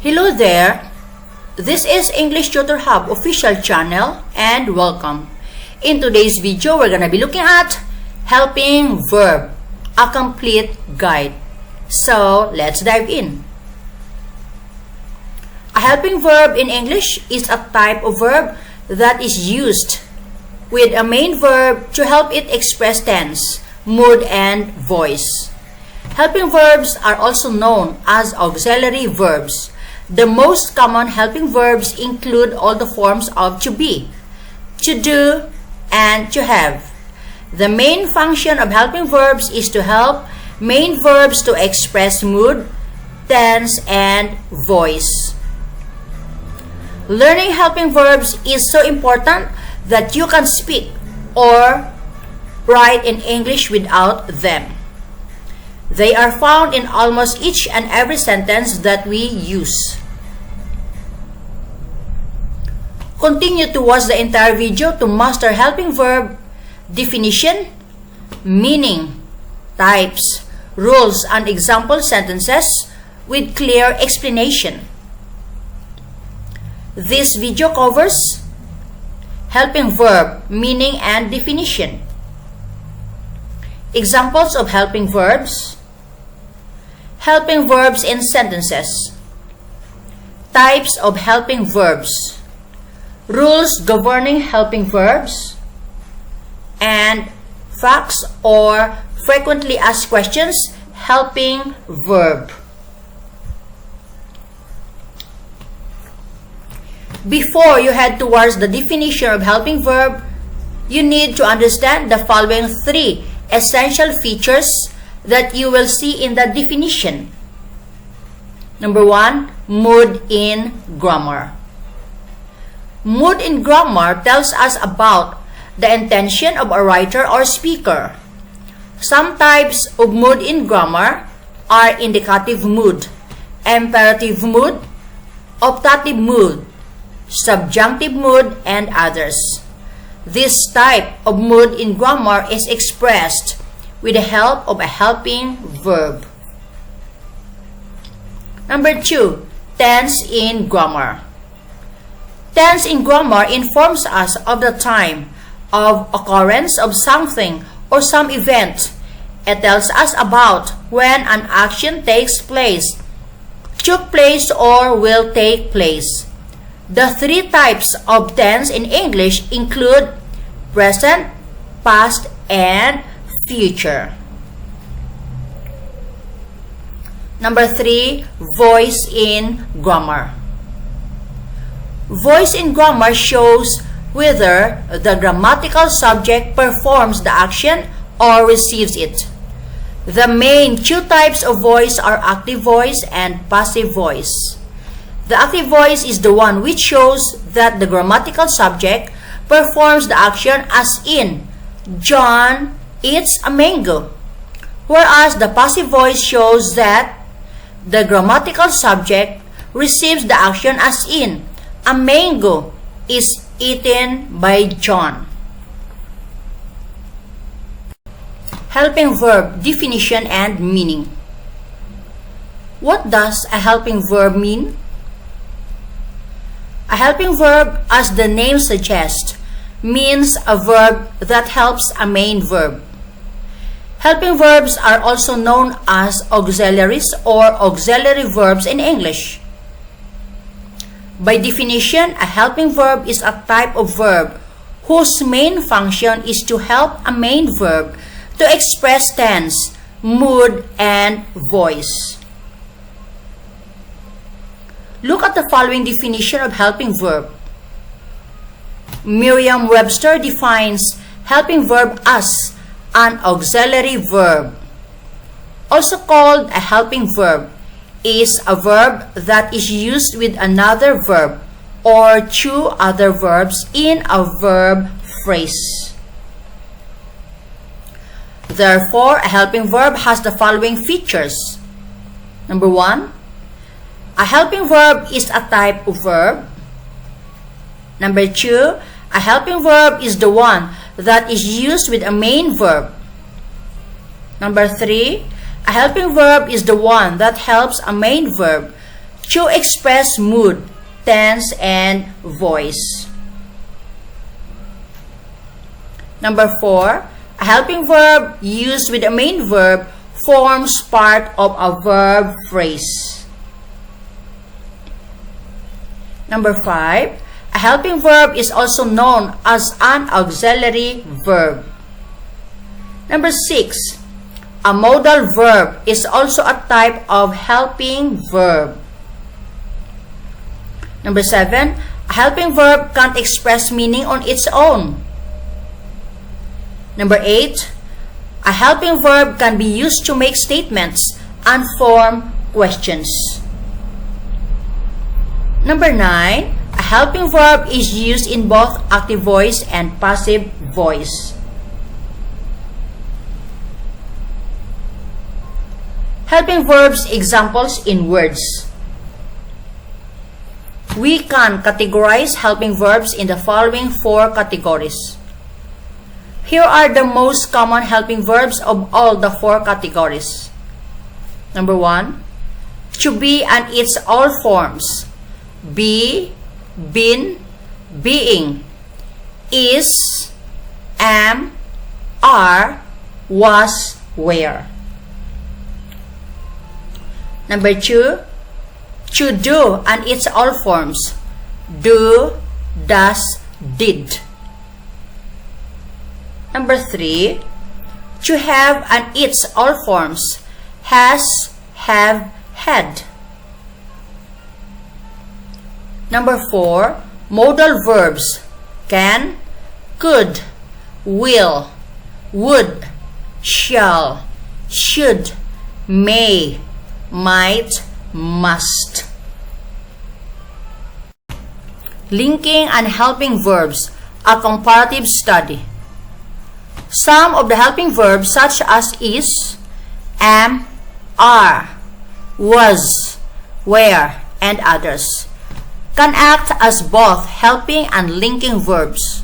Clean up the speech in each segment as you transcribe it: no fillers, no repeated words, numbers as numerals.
Hello there, this is English Tutor Hub official channel and welcome. In today's video, we're gonna be looking at helping verb, a complete guide. So let's dive in. A helping verb in English is a type of verb that is used with a main verb to help it express tense, mood, and voice. Helping verbs are also known as auxiliary verbs. The most common helping verbs include all the forms of to be, to do, and to have. The main function of helping verbs is to help main verbs to express mood, tense, and voice. Learning helping verbs is so important that you can speak or write in English without them. They are found in almost each and every sentence that we use. Continue to watch the entire video to master helping verb definition, meaning, types, rules, and example sentences with clear explanation. This video covers helping verb, meaning and definition, examples of helping verbs in sentences, types of helping verbs, rules governing helping verbs, and facts or frequently asked questions helping verb. Before you head towards the definition of helping verb, you need to understand the following three essential features that you will see in the definition. Number one, mood in grammar. Mood in grammar tells us about the intention of a writer or speaker. Some types of mood in grammar are indicative mood, imperative mood, optative mood, subjunctive mood, and others. This type of mood in grammar is expressed with the help of a helping verb. Number two, tense in grammar. Tense in grammar informs us of the time of occurrence of something or some event. It tells us about when an action takes place, took place, or will take place. The three types of tense in English include present, past, and future. Number three, voice in grammar. Voice in grammar shows whether the grammatical subject performs the action or receives it. The main two types of voice are active voice and passive voice. The active voice is the one which shows that the grammatical subject performs the action, as in, John eats a mango. Whereas the passive voice shows that the grammatical subject receives the action, as in, a mango is eaten by John. Helping verb definition and meaning. What does a helping verb mean? A helping verb, as the name suggests, means a verb that helps a main verb. Helping verbs are also known as auxiliaries or auxiliary verbs in English. By definition, a helping verb is a type of verb whose main function is to help a main verb to express tense, mood, and voice. Look at the following definition of helping verb. Merriam-Webster defines helping verb as an auxiliary verb. Also called a helping verb is a verb that is used with another verb or two other verbs in a verb phrase. Therefore, a helping verb has the following features. Number one, a helping verb is a type of verb. Number two, a helping verb is the one that is used with a main verb. Number three, a helping verb is the one that helps a main verb to express mood, tense, and voice. Number 4, a helping verb used with a main verb forms part of a verb phrase. Number 5, a helping verb is also known as an auxiliary verb. Number 6, a modal verb is also a type of helping verb. Number 7, a helping verb can't express meaning on its own. Number 8, a helping verb can be used to make statements and form questions. Number 9, a helping verb is used in both active voice and passive voice. Helping verbs examples in words. We can categorize helping verbs in the following 4 categories. Here are the most common helping verbs of all the 4 categories. Number 1, to be and its all forms. Be, been, being, is, am, are, was, were. Number 2, to do and its all forms. Do, does, did. Number 3, to have and its all forms. Has, have, had. Number 4, modal verbs. Can, could, will, would, shall, should, may, might, must. Linking and helping verbs, a comparative study. Some of the helping verbs such as is, am, are, was, were, and others can act as both helping and linking verbs.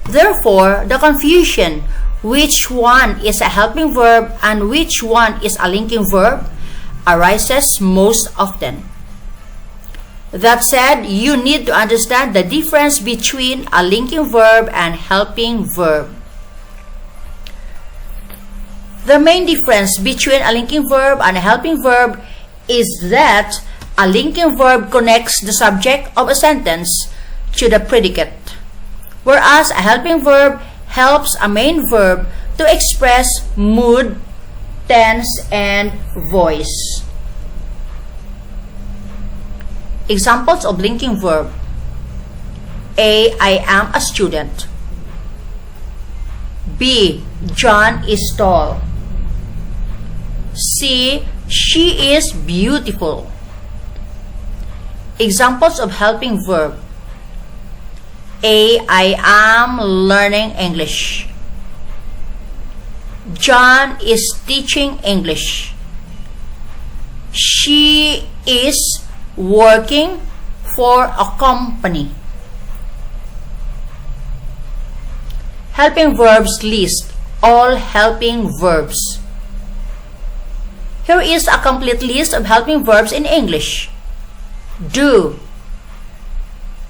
Therefore, the confusion which one is a helping verb and which one is a linking verb arises most often. That said, you need to understand the difference between a linking verb and helping verb. The main difference between a linking verb and a helping verb is that a linking verb connects the subject of a sentence to the predicate, whereas a helping verb helps a main verb to express mood, tense, and voice. Examples of linking verb. A, I am a student. B, John is tall. C, she is beautiful. Examples of helping verb. A, I am learning English. John is teaching English. She is working for a company. Helping verbs list. All helping verbs. Here is a complete list of helping verbs in English. Do,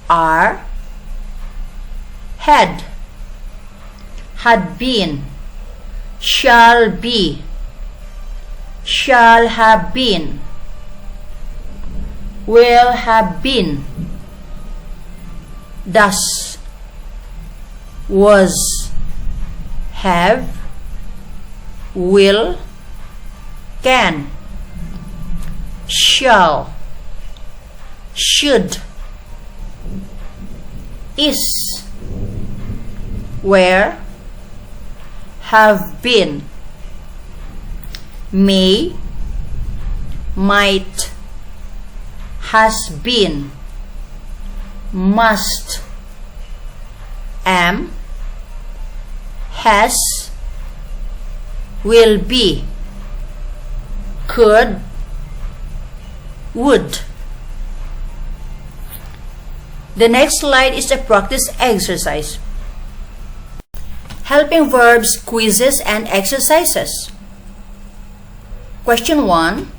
are, had been, shall be, shall have been, will have been, does, was, have, will, can, shall, should, is, were, have been, may, might, has been, must, am, has, will be, could, would. The next slide is a practice exercise. Helping verbs, quizzes, and exercises. Question 1.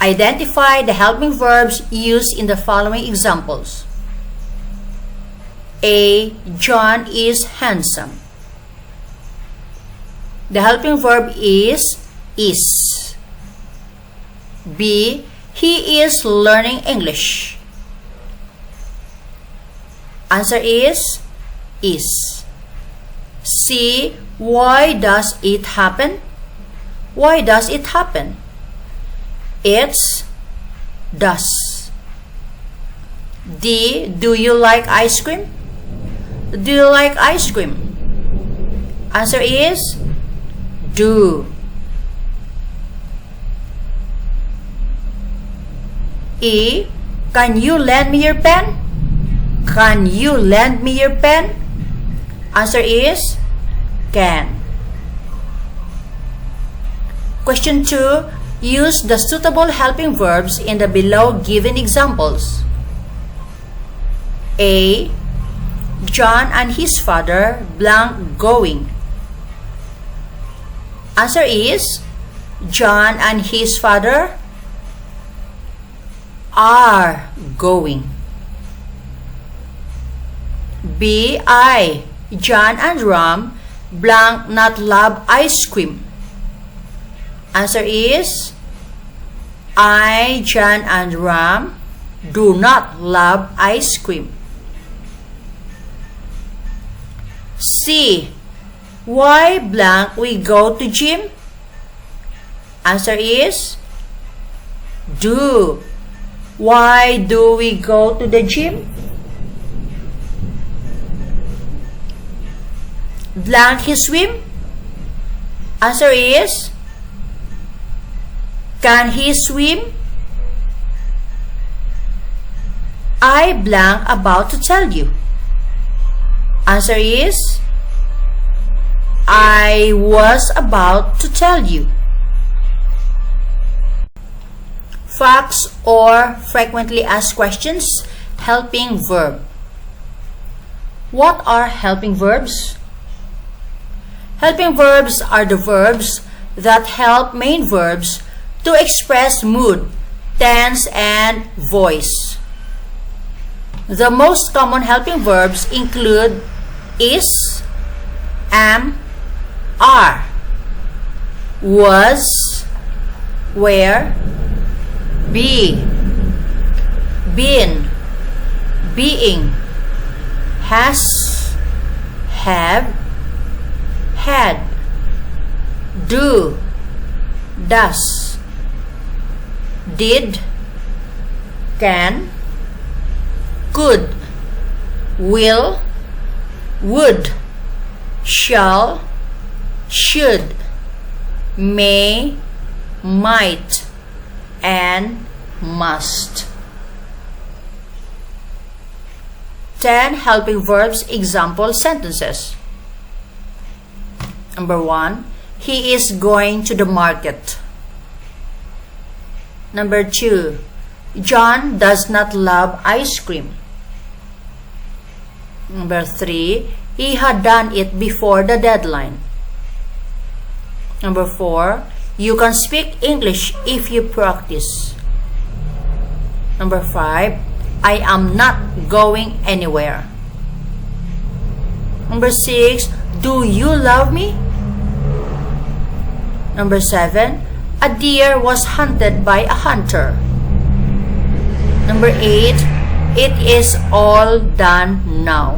Identify the helping verbs used in the following examples. A. John is handsome. The helping verb is. B. He is learning English. Answer is. C. Why does it happen? Why does it happen? It's does. D. Do you like ice cream? Do you like ice cream? Answer is do. E. Can you lend me your pen? Can you lend me your pen? Answer is can. Question 2. Use the suitable helping verbs in the below given examples. A. John and his father blank going. Answer is John and his father are going. B. I. John and Ram blank not love ice cream. Answer is I, John and Ram do not love ice cream. C. Why blank we go to gym? Answer is do. Why do we go to the gym? Blank he swim? Answer is can he swim? I blank about to tell you. Answer is I was about to tell you. Facts or frequently asked questions. Helping verb. What are helping verbs? Helping verbs are the verbs that help main verbs to express mood, tense, and voice. The most common helping verbs include is, am, are, was, were, be, been, being, has, have, had, do, does, did, can, could, will, would, shall, should, may, might, and must. 10 helping verbs example sentences. Number 1. He is going to the market. Number 2. John does not love ice cream. Number 3. He had done it before the deadline. Number 4. You can speak English if you practice. Number 5. I am not going anywhere. Number 6. Do you love me? Number 7. A deer was hunted by a hunter. Number 8. It is all done now.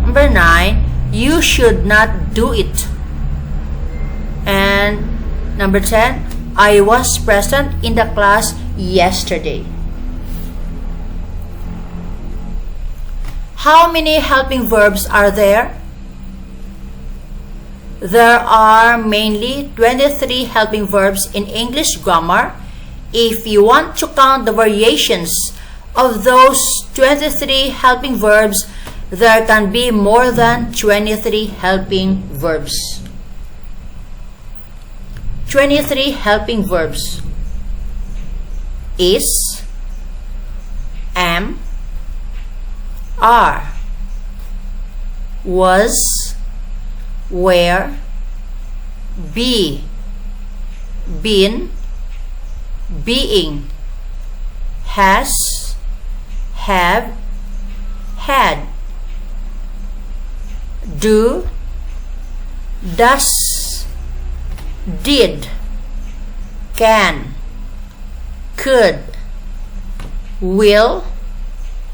Number 9. You should not do it. And number 10. I was present in the class yesterday. How many helping verbs are there? There are mainly 23 helping verbs in English grammar. If you want to count the variations of those 23 helping verbs, there can be more than 23 helping verbs. 23 helping verbs. Is, am, are, was, were, be, been, being, has, have, had, do, does, did, can, could, will,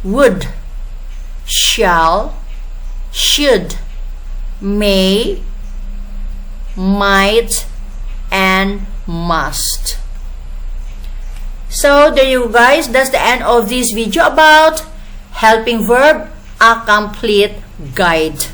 would, shall, should, may, might, and must. So there you guys, that's the end of this video about helping verb, a complete guide.